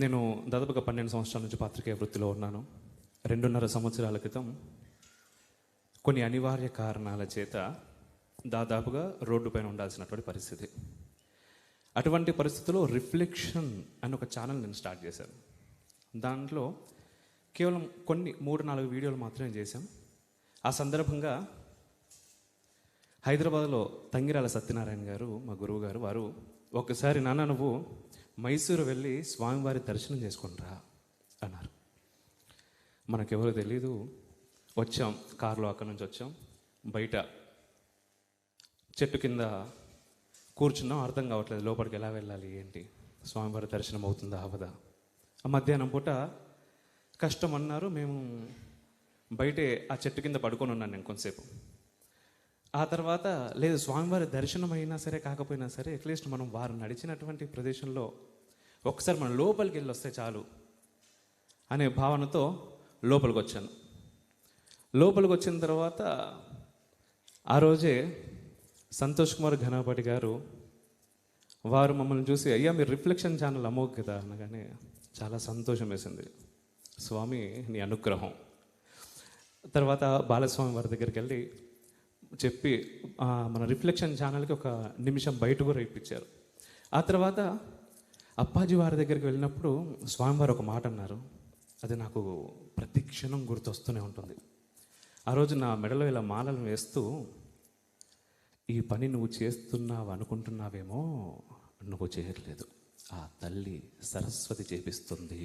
నేను దాదాపుగా 12 సంవత్సరాల నుంచి పాత్రికేయ వృత్తిలో ఉన్నాను. 2.5 సంవత్సరాల క్రితం కొన్ని అనివార్య కారణాల చేత దాదాపుగా రోడ్డు పైన ఉండాల్సినటువంటి పరిస్థితి. అటువంటి పరిస్థితుల్లో రిఫ్లెక్షన్ అని ఒక ఛానల్ నేను స్టార్ట్ చేశాను. దాంట్లో కేవలం కొన్ని 3-4 వీడియోలు మాత్రమే చేశాం. ఆ సందర్భంగా హైదరాబాద్లో తంగిరాల సత్యనారాయణ గారు, మా గురువు గారు, వారు ఒకసారి నాన్న నువ్వు మైసూరు వెళ్ళి స్వామివారి దర్శనం చేసుకుంటా అన్నారు. మనకెవరో తెలీదు. వచ్చాం, కారులో అక్కడి నుంచి వచ్చాం. బయట చెట్టు కింద కూర్చున్నాం. అర్థం కావట్లేదు లోపలికి ఎలా వెళ్ళాలి, ఏంటి, స్వామివారి దర్శనం అవుతుందా అవదా. మధ్యాహ్నం పూట కష్టం అన్నారు. మేము బయటే ఆ చెట్టు కింద పడుకొని ఉన్నాను నేను కొంతసేపు. ఆ తర్వాత లేదు, స్వామివారి దర్శనం అయినా సరే కాకపోయినా సరే అట్లీస్ట్ మనం వారు నడిచినటువంటి ప్రదేశంలో ఒకసారి మనం లోపలికి వెళ్ళి వస్తే చాలు అనే భావనతో లోపలికి వచ్చాను. లోపలికి వచ్చిన తర్వాత ఆ రోజే సంతోష్ కుమార్ ఘనపాటి గారు వారు మమ్మల్ని చూసి, అయ్యా మీరు రిఫ్లెక్షన్ ఛానల్ అమ్మవు కదా అనగానే చాలా సంతోషం వేసింది. స్వామి నీ అనుగ్రహం. తర్వాత బాలస్వామి వారి దగ్గరికి వెళ్ళి చెప్పి మన రిఫ్లెక్షన్ ఛానల్కి ఒక నిమిషం బయట కూడా ఇప్పించారు. ఆ తర్వాత అప్పాజీ వారి దగ్గరికి వెళ్ళినప్పుడు స్వామివారు ఒక మాట అన్నారు. అది నాకు ప్రతి క్షణం గుర్తొస్తూనే ఉంటుంది. ఆ రోజు నా మెడలో ఇలా మాలలు వేస్తూ, ఈ పని నువ్వు చేస్తున్నావు అనుకుంటున్నావేమో, నువ్వు చేయట్లేదు, ఆ తల్లి సరస్వతి చేపిస్తుంది.